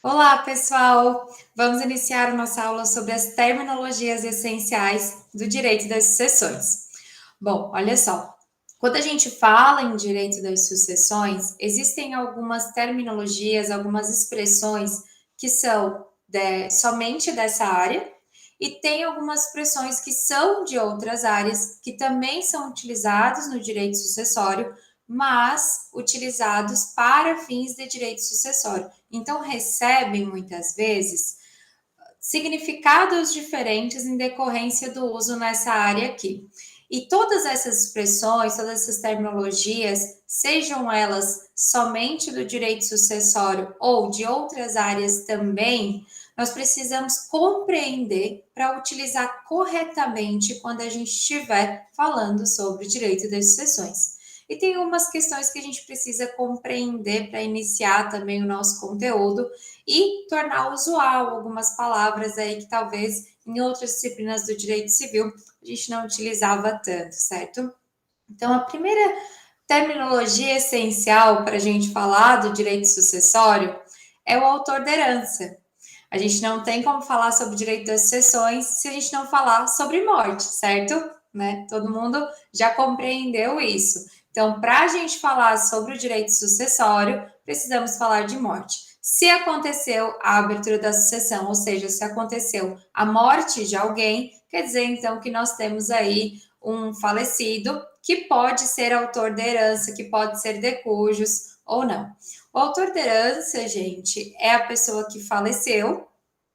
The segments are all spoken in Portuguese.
Olá, pessoal! Vamos iniciar nossa aula sobre as terminologias essenciais do direito das sucessões. Bom, olha só. Quando a gente fala em direito das sucessões, existem algumas terminologias, algumas expressões que são somente dessa área, e tem algumas expressões que são de outras áreas, que também são utilizadas no direito sucessório, mas utilizados para fins de direito sucessório. Então, recebem muitas vezes significados diferentes em decorrência do uso nessa área aqui. E todas essas expressões, todas essas terminologias, sejam elas somente do direito sucessório ou de outras áreas também, nós precisamos compreender para utilizar corretamente quando a gente estiver falando sobre o direito das sucessões. E tem umas questões que a gente precisa compreender para iniciar também o nosso conteúdo e tornar usual algumas palavras aí que talvez em outras disciplinas do direito civil a gente não utilizava tanto, certo? Então, a primeira terminologia essencial para a gente falar do direito sucessório é o autor da herança. A gente não tem como falar sobre direito das sucessões se a gente não falar sobre morte, certo? Né? Todo mundo já compreendeu isso. Então, para a gente falar sobre o direito sucessório, precisamos falar de morte. Se aconteceu a abertura da sucessão, ou seja, se aconteceu a morte de alguém, quer dizer então que nós temos aí um falecido que pode ser autor da herança, que pode ser de cujos ou não. O autor da herança, gente, é a pessoa que faleceu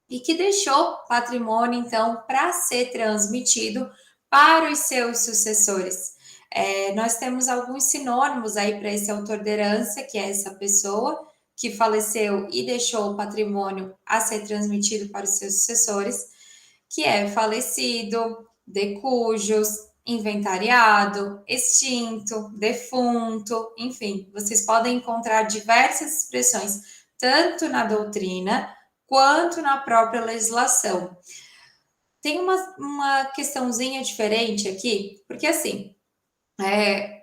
e que deixou patrimônio, então, para ser transmitido para os seus sucessores. Nós temos alguns sinônimos aí para esse autor de herança, que é essa pessoa que faleceu e deixou o patrimônio a ser transmitido para os seus sucessores, que é falecido, de cujos, inventariado, extinto, defunto, enfim, vocês podem encontrar diversas expressões, tanto na doutrina quanto na própria legislação. Tem uma questãozinha diferente aqui, porque assim,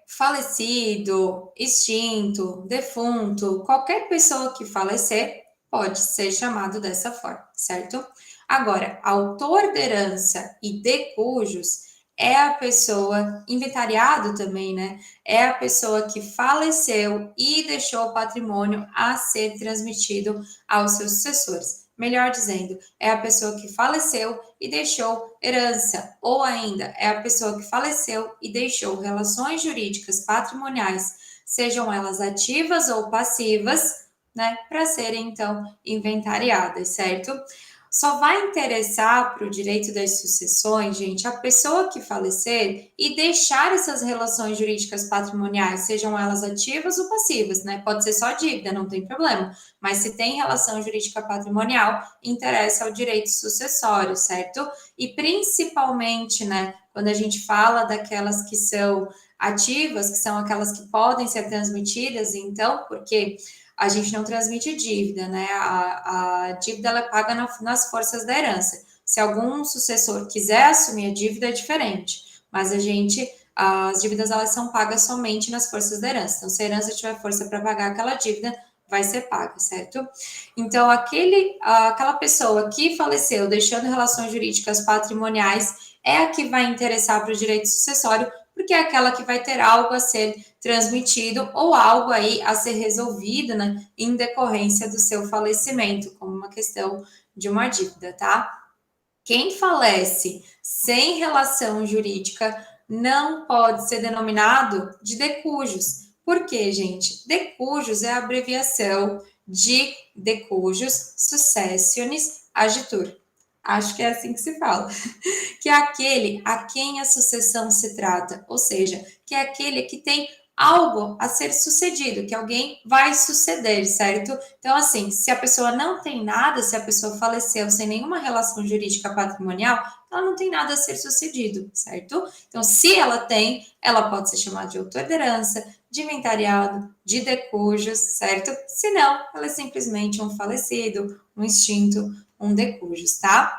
falecido, extinto, defunto, qualquer pessoa que falecer pode ser chamado dessa forma, certo? Agora, autor de herança e de cujos é a pessoa, inventariado também, né? É a pessoa que faleceu e deixou o patrimônio a ser transmitido aos seus sucessores. Melhor dizendo, é a pessoa que faleceu e deixou herança, ou ainda é a pessoa que faleceu e deixou relações jurídicas patrimoniais, sejam elas ativas ou passivas, né, para serem então inventariadas, certo? Só vai interessar para o direito das sucessões, gente, a pessoa que falecer e deixar essas relações jurídicas patrimoniais, sejam elas ativas ou passivas, né? Pode ser só dívida, não tem problema. Mas se tem relação jurídica patrimonial, interessa ao direito sucessório, certo? E principalmente, né, quando a gente fala daquelas que são ativas, que são aquelas que podem ser transmitidas, então, porque a gente não transmite dívida, né? A dívida ela é paga nas forças da herança. Se algum sucessor quiser assumir a dívida, é diferente. Mas as dívidas elas são pagas somente nas forças da herança. Então, se a herança tiver força para pagar aquela dívida, vai ser paga, certo? Então, aquela pessoa que faleceu deixando relações jurídicas patrimoniais é a que vai interessar para o direito sucessório, porque é aquela que vai ter algo a ser transmitido ou algo aí a ser resolvido, né, em decorrência do seu falecimento, como uma questão de uma dívida, tá? Quem falece sem relação jurídica não pode ser denominado de decujus. Por quê, gente? Decujus é a abreviação de decujus successionis agitur. Acho que é assim que se fala. Que é aquele a quem a sucessão se trata, ou seja, que é aquele que tem algo a ser sucedido, que alguém vai suceder, certo? Então, assim, se a pessoa não tem nada, se a pessoa faleceu sem nenhuma relação jurídica patrimonial, ela não tem nada a ser sucedido, certo? Então, se ela tem, ela pode ser chamada de autor de herança, de inventariado, de decujus, certo? Se não, ela é simplesmente um falecido, um extinto, um decujus, tá?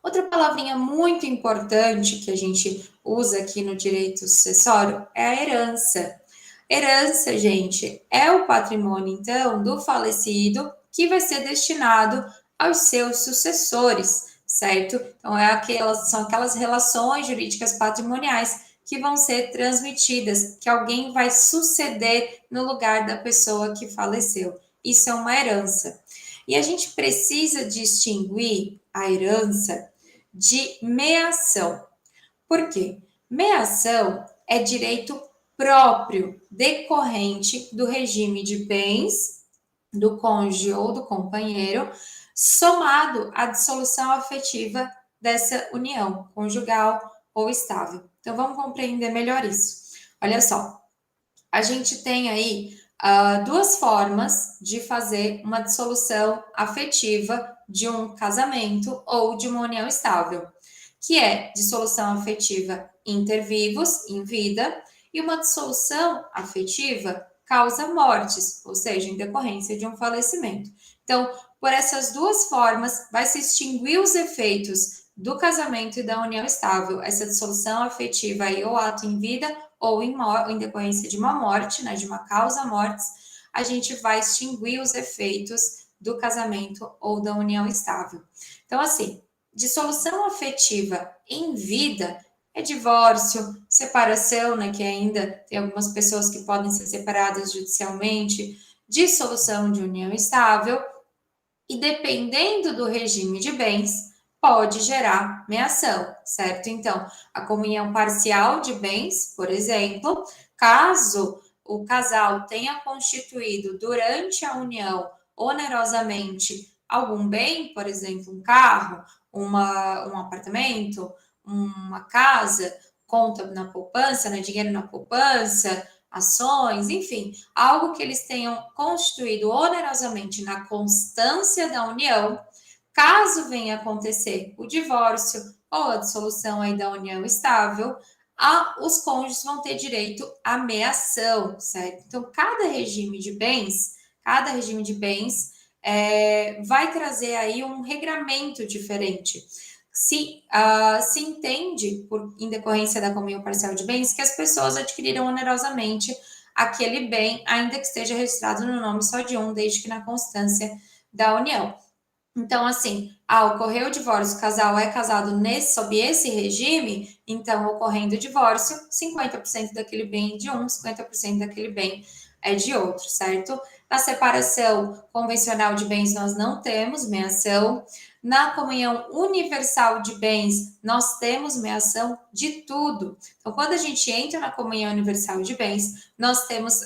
Outra palavrinha muito importante que a gente usa aqui no direito sucessório é a herança. Herança, gente, é o patrimônio, então, do falecido que vai ser destinado aos seus sucessores, certo? Então, são aquelas relações jurídicas patrimoniais que vão ser transmitidas, que alguém vai suceder no lugar da pessoa que faleceu. Isso é uma herança. E a gente precisa distinguir a herança de meação. Por quê? Meação é direito próprio decorrente do regime de bens do cônjuge ou do companheiro, somado à dissolução afetiva dessa união conjugal ou estável. Então, vamos compreender melhor isso. Olha só, a gente tem aí duas formas de fazer uma dissolução afetiva de um casamento ou de uma união estável, que é dissolução afetiva inter vivos, em vida, e uma dissolução afetiva causa mortes, ou seja, em decorrência de um falecimento. Então, por essas duas formas, vai se extinguir os efeitos do casamento e da união estável, essa dissolução afetiva aí, ou ato em vida, ou em decorrência de uma morte, né, de uma causa mortes, a gente vai extinguir os efeitos do casamento ou da união estável. Então, assim, dissolução afetiva em vida é divórcio, separação, né, que ainda tem algumas pessoas que podem ser separadas judicialmente, dissolução de união estável, e dependendo do regime de bens, pode gerar meação, certo? Então, a comunhão parcial de bens, por exemplo, caso o casal tenha constituído durante a união onerosamente algum bem, por exemplo, um carro, um apartamento, uma casa, conta na poupança, né, dinheiro na poupança, ações, enfim, algo que eles tenham constituído onerosamente na constância da união, caso venha acontecer o divórcio ou a dissolução aí da união estável, os cônjuges vão ter direito à meação, certo? Então, cada regime de bens vai trazer aí um regramento diferente. Se entende, em decorrência da comunhão parcial de bens, que as pessoas adquiriram onerosamente aquele bem, ainda que esteja registrado no nome só de um, desde que na constância da união. Então, assim, ocorreu o divórcio, o casal é casado sob esse regime, então, ocorrendo o divórcio, 50% daquele bem é de um, 50% daquele bem é de outro, certo? Na separação convencional de bens, nós não temos meação. Na comunhão universal de bens, nós temos meação de tudo. Então, quando a gente entra na comunhão universal de bens, nós temos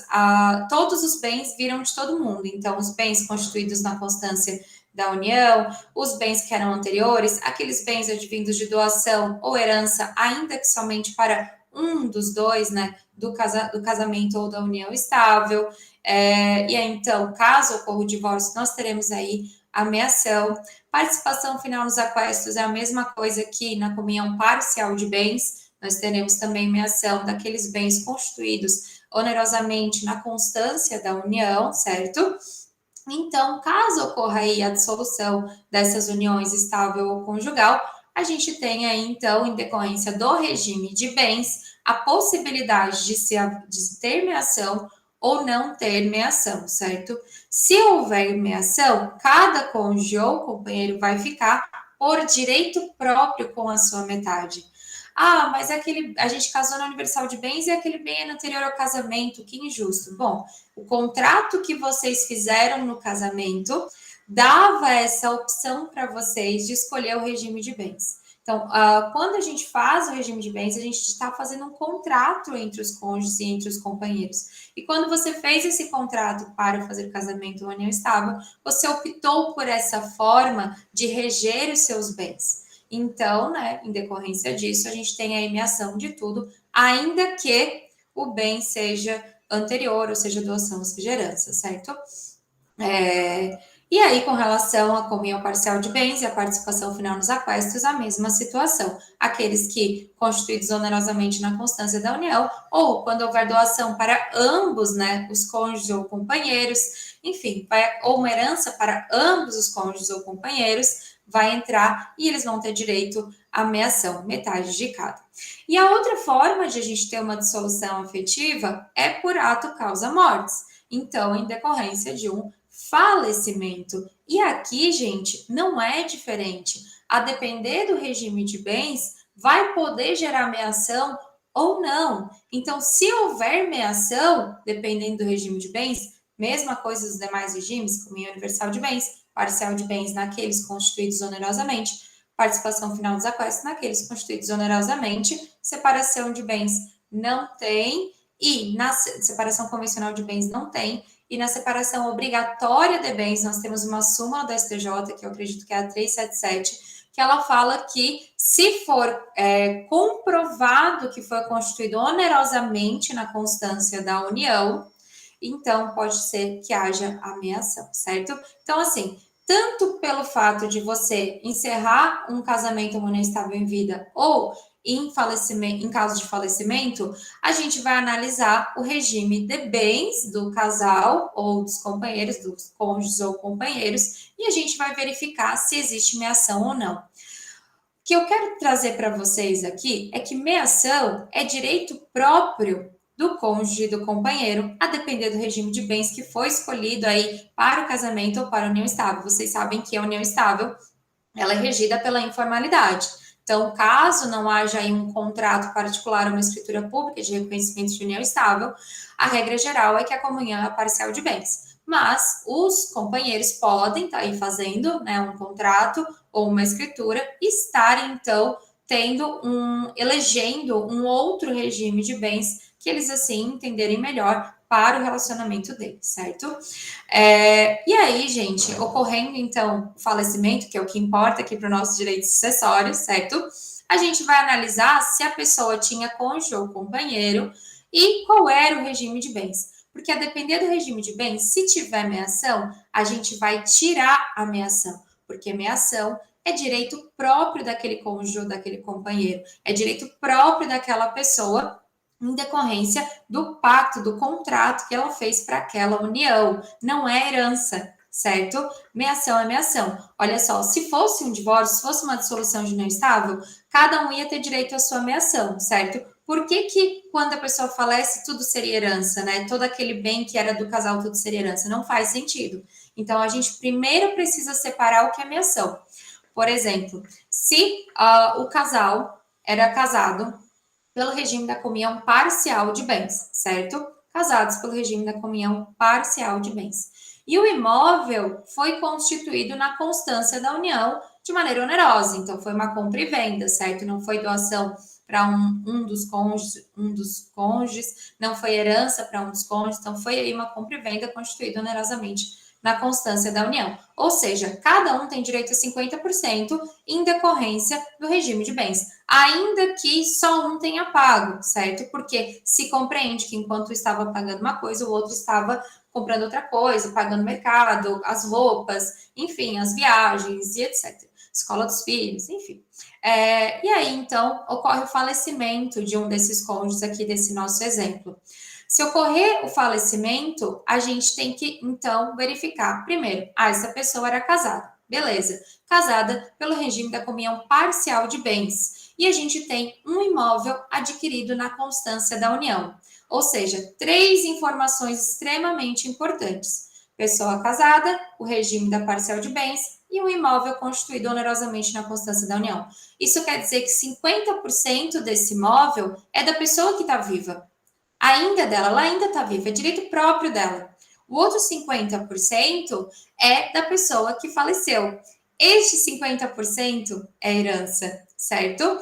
todos os bens viram de todo mundo. Então, os bens constituídos na constância da união, os bens que eram anteriores, aqueles bens advindos de doação ou herança, ainda que somente para um dos dois, né, do casamento ou da união estável. E aí, então, caso ocorra o divórcio, nós teremos aí a meação. Participação final nos aquestos é a mesma coisa que na comunhão parcial de bens, nós teremos também meação daqueles bens constituídos onerosamente na constância da união, certo? Então, caso ocorra aí a dissolução dessas uniões estável ou conjugal, a gente tem aí, então, em decorrência do regime de bens, a possibilidade de ter meação ou não ter meação, certo? Se houver meação, cada cônjuge ou companheiro vai ficar por direito próprio com a sua metade. Mas a gente casou na universal de bens e aquele bem é anterior ao casamento, que injusto. Bom, o contrato que vocês fizeram no casamento dava essa opção para vocês de escolher o regime de bens. Então, quando a gente faz o regime de bens, a gente está fazendo um contrato entre os cônjuges e entre os companheiros. E quando você fez esse contrato para fazer casamento ou união estável, você optou por essa forma de reger os seus bens. Então, né, em decorrência disso, a gente tem a meação de tudo, ainda que o bem seja anterior, ou seja, doação, ou seja, herança, certo? E aí, com relação à comunhão parcial de bens e a participação final nos aquestos, a mesma situação. Aqueles que constituídos onerosamente na constância da união, ou quando houver doação para ambos, né, os cônjuges ou companheiros, enfim, ou uma herança para ambos os cônjuges ou companheiros, vai entrar e eles vão ter direito à meação, metade de cada. E a outra forma de a gente ter uma dissolução afetiva é por ato causa mortes. então em decorrência de um falecimento. E aqui, gente, não é diferente. A depender do regime de bens, vai poder gerar meação ou não. Então, se houver meação, dependendo do regime de bens, mesma coisa dos demais regimes, como em universal de bens, parcial de bens naqueles constituídos onerosamente, participação final dos aquestos naqueles constituídos onerosamente, separação de bens não tem, e na separação convencional de bens não tem, e na separação obrigatória de bens, nós temos uma súmula da STJ, que eu acredito que é a 377, que ela fala que se for comprovado que foi constituído onerosamente na constância da União, então pode ser que haja ameação, certo? Então, assim, tanto pelo fato de você encerrar um casamento ou união estável em vida ou em falecimento, em caso de falecimento, a gente vai analisar o regime de bens do casal ou dos companheiros, dos cônjuges ou companheiros, e a gente vai verificar se existe meação ou não. O que eu quero trazer para vocês aqui é que meação é direito próprio do cônjuge e do companheiro, a depender do regime de bens que foi escolhido aí para o casamento ou para a união estável. Vocês sabem que a união estável ela é regida pela informalidade. Então, caso não haja aí um contrato particular ou uma escritura pública de reconhecimento de união estável, a regra geral é que a comunhão é parcial de bens. Mas os companheiros podem estar aí fazendo, né, um contrato ou uma escritura e estarem, então, elegendo um outro regime de bens que eles, assim, entenderem melhor para o relacionamento deles, certo? E aí, gente, ocorrendo, então, o falecimento, que é o que importa aqui para o nosso direito sucessório, certo? A gente vai analisar se a pessoa tinha cônjuge ou companheiro e qual era o regime de bens. Porque a depender do regime de bens, se tiver meação, a gente vai tirar a meação, porque meação é direito próprio daquele cônjuge ou daquele companheiro, é direito próprio daquela pessoa em decorrência do pacto, do contrato que ela fez para aquela união, não é herança, certo? Meação é meação. Olha só, se fosse um divórcio, se fosse uma dissolução de união estável, cada um ia ter direito à sua meação, certo? Por que quando a pessoa falece tudo seria herança, né? Todo aquele bem que era do casal tudo seria herança? Não faz sentido. Então a gente primeiro precisa separar o que é meação. Por exemplo, se o casal era casado pelo regime da comunhão parcial de bens, certo? Casados pelo regime da comunhão parcial de bens. E o imóvel foi constituído na constância da união de maneira onerosa, então foi uma compra e venda, certo? Não foi doação para um dos cônjuges, não foi herança para um dos cônjuges, então foi aí uma compra e venda constituída onerosamente na constância da união. Ou seja, cada um tem direito a 50% em decorrência do regime de bens, ainda que só um tenha pago, certo? Porque se compreende que enquanto estava pagando uma coisa, o outro estava comprando outra coisa, pagando mercado, as roupas, enfim, as viagens e etc. Escola dos filhos, enfim. E aí, então, ocorre o falecimento de um desses cônjuges aqui desse nosso exemplo. Se ocorrer o falecimento, a gente tem que, então, verificar. Primeiro, essa pessoa era casada. Beleza. Casada pelo regime da comunhão parcial de bens. E a gente tem um imóvel adquirido na constância da união. Ou seja, três informações extremamente importantes. Pessoa casada, o regime da parcial de bens e um imóvel constituído onerosamente na constância da união. Isso quer dizer que 50% desse imóvel é da pessoa que está viva. Ainda dela, ela ainda está viva, é direito próprio dela. O outro 50% é da pessoa que faleceu. Este 50% é herança, certo?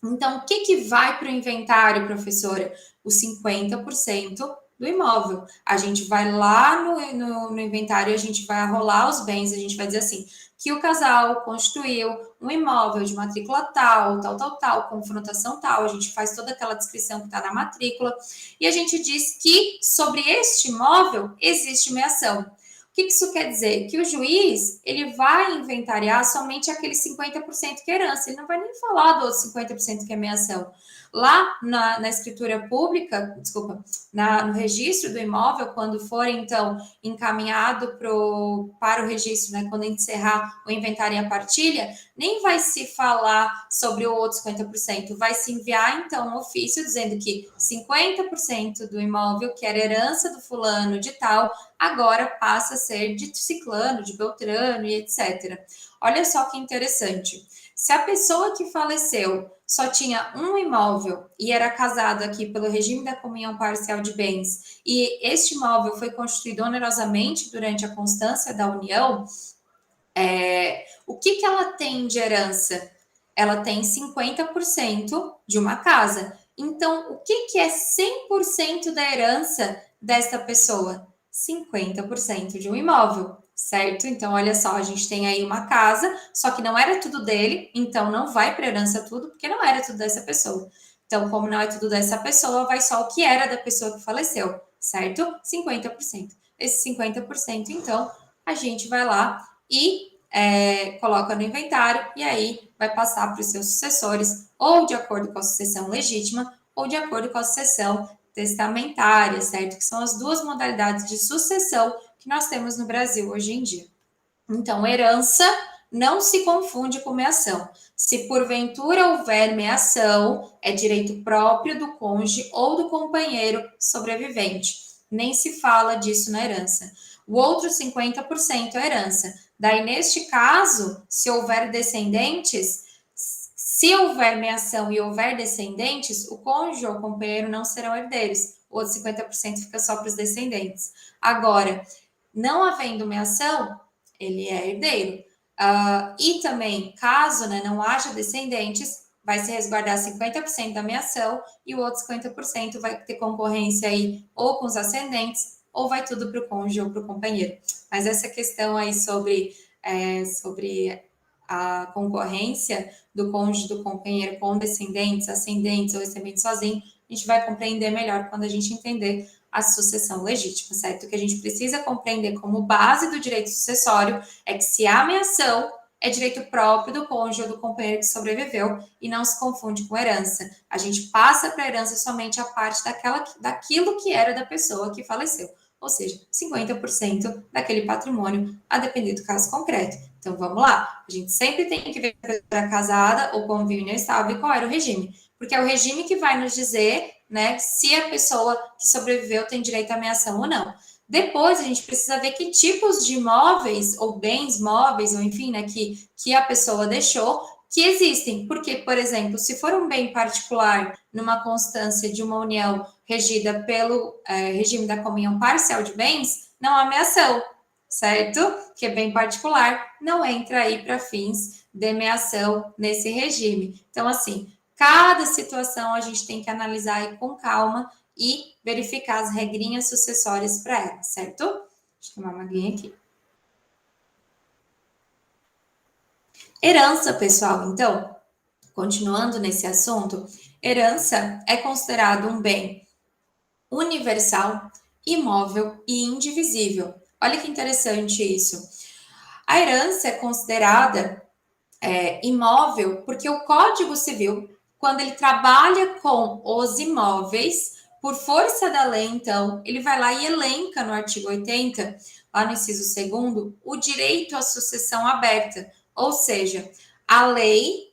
Então, o que vai para o inventário, professora? Os 50% do imóvel. A gente vai lá no inventário, a gente vai rolar os bens, a gente vai dizer assim, que o casal constituiu um imóvel de matrícula tal, confrontação tal, a gente faz toda aquela descrição que está na matrícula, e a gente diz que sobre este imóvel existe meação. O que isso quer dizer? Que o juiz, ele vai inventariar somente aqueles 50% que é herança, ele não vai nem falar do outro 50% que é meação. Lá na escritura pública, desculpa, no registro do imóvel, quando for, então, encaminhado para o registro, né, quando encerrar o inventário e a partilha, nem vai se falar sobre o outro 50%, vai se enviar, então, um ofício dizendo que 50% do imóvel, que era herança do fulano de tal, agora passa a ser de ciclano, de beltrano e etc. Olha só que interessante. Se a pessoa que faleceu só tinha um imóvel e era casado aqui pelo regime da comunhão parcial de bens, e este imóvel foi constituído onerosamente durante a constância da união, o que ela tem de herança? Ela tem 50% de uma casa. Então, o que é 100% da herança desta pessoa? 50% de um imóvel, certo? Então, olha só, a gente tem aí uma casa, só que não era tudo dele, então não vai para herança tudo, porque não era tudo dessa pessoa. Então, como não é tudo dessa pessoa, vai só o que era da pessoa que faleceu, certo? 50%. Esse 50%, então, a gente vai lá e coloca no inventário e aí vai passar para os seus sucessores, ou de acordo com a sucessão legítima, ou de acordo com a sucessão testamentária, certo? Que são as duas modalidades de sucessão que nós temos no Brasil hoje em dia. Então, herança não se confunde com meação. Se porventura houver meação, é direito próprio do cônjuge ou do companheiro sobrevivente. Nem se fala disso na herança. O outro 50% é herança. Daí, neste caso, se houver descendentes, se houver meação e houver descendentes, o cônjuge ou o companheiro não serão herdeiros. O outro 50% fica só para os descendentes. Agora, não havendo meação, ele é herdeiro. E também, caso não haja descendentes, vai se resguardar 50% da meação e o outro 50% vai ter concorrência aí ou com os ascendentes ou vai tudo para o cônjuge ou para o companheiro. Mas essa questão aí sobre a concorrência do cônjuge do companheiro com descendentes, ascendentes ou recebendo sozinho, a gente vai compreender melhor quando a gente entender a sucessão legítima, certo? O que a gente precisa compreender como base do direito sucessório é que se há meação, é direito próprio do cônjuge ou do companheiro que sobreviveu e não se confunde com herança. A gente passa para a herança somente a parte daquilo que era da pessoa que faleceu, ou seja, 50% daquele patrimônio, a depender do caso concreto. Então, vamos lá. A gente sempre tem que ver se era casada ou convívio não estável e qual era o regime. Porque é o regime que vai nos dizer, né, se a pessoa que sobreviveu tem direito à meação ou não. Depois, a gente precisa ver que tipos de imóveis ou bens móveis, ou enfim, né, que a pessoa deixou, que existem. Porque, por exemplo, se for um bem particular numa constância de uma união regida pelo regime da comunhão parcial de bens, não há meação, certo? Que é bem particular, não entra aí para fins de meação nesse regime. Então, assim, cada situação a gente tem que analisar aí com calma e verificar as regrinhas sucessórias para ela, certo? Deixa eu tomar uma aguinha aqui. Herança, pessoal, então, continuando nesse assunto, herança é considerado um bem universal, imóvel e indivisível. Olha que interessante isso. A herança é considerada imóvel porque o Código Civil, quando ele trabalha com os imóveis, por força da lei, então, ele vai lá e elenca no artigo 80, lá no inciso 2º, o direito à sucessão aberta. Ou seja, a lei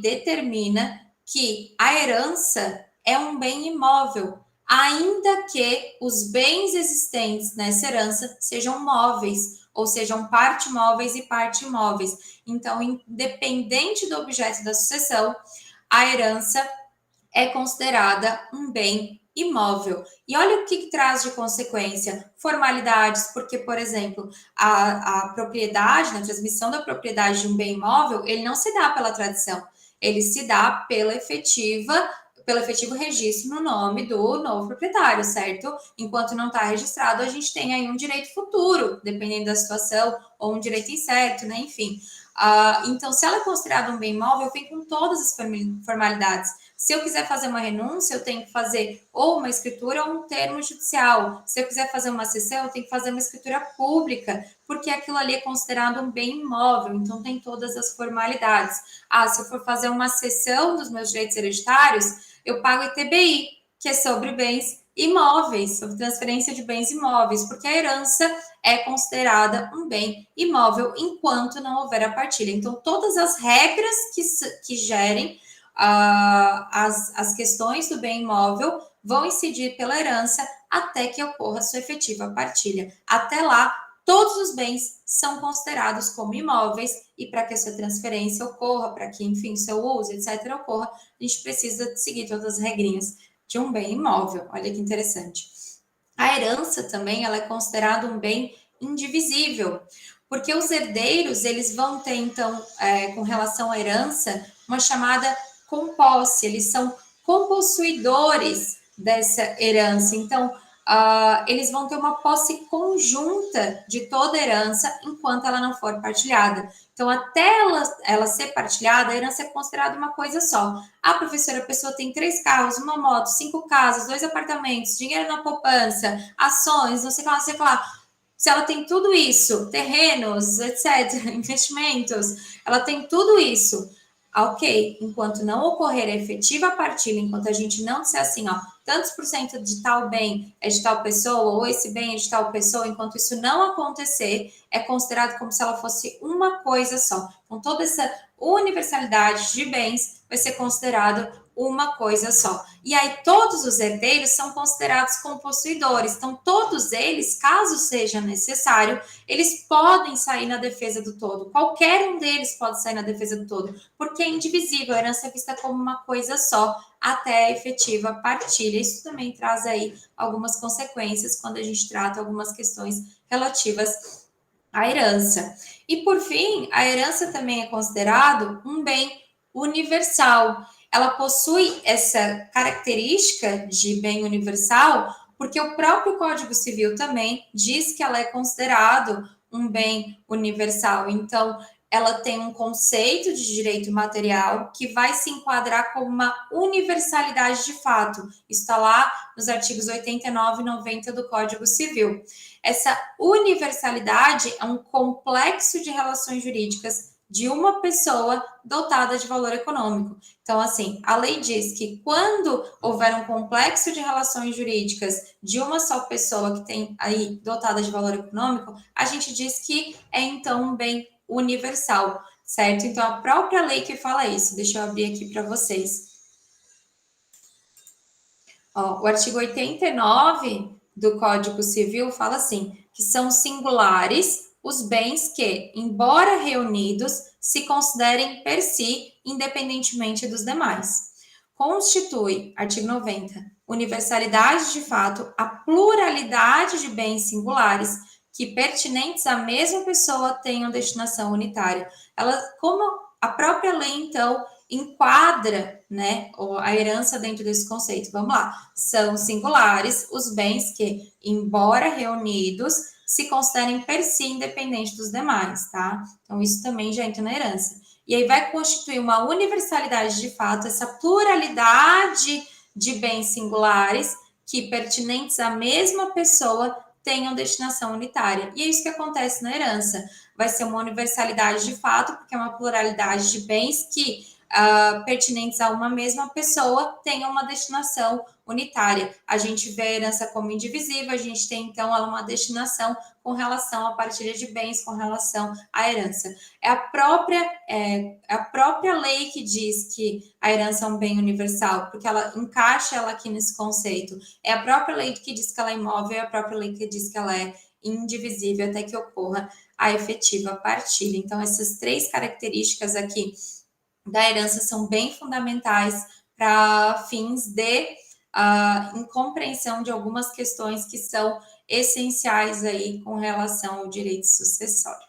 determina que a herança é um bem imóvel, ainda que os bens existentes nessa herança sejam móveis, ou sejam parte móveis e parte imóveis. Então, independente do objeto da sucessão, a herança é considerada um bem imóvel. E olha o que traz de consequência: formalidades, porque, por exemplo, a propriedade, na transmissão da propriedade de um bem imóvel, ele não se dá pela tradição, ele se dá pelo efetivo registro no nome do novo proprietário, certo? Enquanto não está registrado, a gente tem aí um direito futuro, dependendo da situação, ou um direito incerto, né? Enfim. Então, se ela é considerada um bem imóvel, vem com todas as formalidades. Se eu quiser fazer uma renúncia, eu tenho que fazer ou uma escritura ou um termo judicial. Se eu quiser fazer uma cessão, eu tenho que fazer uma escritura pública, porque aquilo ali é considerado um bem imóvel, então tem todas as formalidades. Se eu for fazer uma cessão dos meus direitos hereditários, eu pago ITBI, que é sobre bens imóveis, sobre transferência de bens imóveis, porque a herança é considerada um bem imóvel enquanto não houver a partilha. Então, todas as regras que gerem as questões do bem imóvel vão incidir pela herança até que ocorra sua efetiva partilha. Até lá, todos os bens são considerados como imóveis e para que essa transferência ocorra, para que, enfim, seu uso, etc., ocorra, a gente precisa seguir todas as regrinhas de um bem imóvel. Olha que interessante. A herança também ela é considerada um bem indivisível, porque os herdeiros eles vão ter, então, com relação à herança, uma chamada composse, eles são compossuidores dessa herança. Então, eles vão ter uma posse conjunta de toda a herança enquanto ela não for partilhada. Então, até ela ser partilhada, a herança é considerada uma coisa só. Professora, a pessoa tem 3 carros, uma moto, 5 casas, 2 apartamentos, dinheiro na poupança, ações, não sei o que lá, não sei o que lá. Se ela tem tudo isso, terrenos, etc., investimentos, ela tem tudo isso. Ok, enquanto não ocorrer a efetiva partilha, enquanto a gente não disser assim, tantos por cento de tal bem é de tal pessoa, ou esse bem é de tal pessoa, enquanto isso não acontecer, é considerado como se ela fosse uma coisa só. Então, toda essa universalidade de bens vai ser considerado uma coisa só. E aí, todos os herdeiros são considerados como possuidores. Então, todos eles, caso seja necessário, eles podem sair na defesa do todo. Qualquer um deles pode sair na defesa do todo, porque é indivisível, a herança é vista como uma coisa só até a efetiva partilha. Isso também traz aí algumas consequências quando a gente trata algumas questões relativas à herança. E por fim, a herança também é considerado um bem universal. Ela possui essa característica de bem universal porque o próprio Código Civil também diz que ela é considerado um bem universal. Então, ela tem um conceito de direito material que vai se enquadrar como uma universalidade de fato. Isso está lá nos artigos 89 e 90 do Código Civil. Essa universalidade é um complexo de relações jurídicas de uma pessoa dotada de valor econômico. Então, assim, a lei diz que quando houver um complexo de relações jurídicas de uma só pessoa que tem aí dotada de valor econômico, a gente diz que é então um bem universal, certo? Então, a própria lei que fala isso. Deixa eu abrir aqui para vocês. O artigo 89 do Código Civil fala assim, que são singulares os bens que, embora reunidos, se considerem per si, independentemente dos demais. Constitui, artigo 90, universalidade de fato, a pluralidade de bens singulares que, pertinentes à mesma pessoa, tenham destinação unitária. Ela, como a própria lei, então, enquadra, né, a herança dentro desse conceito. Vamos lá. São singulares os bens que, embora reunidos, se considerem per si independentes dos demais, tá? Então, isso também já entra na herança. E aí vai constituir uma universalidade de fato, essa pluralidade de bens singulares que, pertinentes à mesma pessoa, tenham destinação unitária. E é isso que acontece na herança. Vai ser uma universalidade de fato, porque é uma pluralidade de bens que pertinentes a uma mesma pessoa tenham uma destinação unitária. A gente vê a herança como indivisível, a gente tem então uma destinação com relação à partilha de bens, com relação à herança. É a própria lei que diz que a herança é um bem universal, porque ela encaixa ela aqui nesse conceito. É a própria lei que diz que ela é imóvel, é a própria lei que diz que ela é indivisível até que ocorra a efetiva partilha. Então, essas 3 características aqui da herança são bem fundamentais para fins de incompreensão de algumas questões que são essenciais aí com relação ao direito sucessório.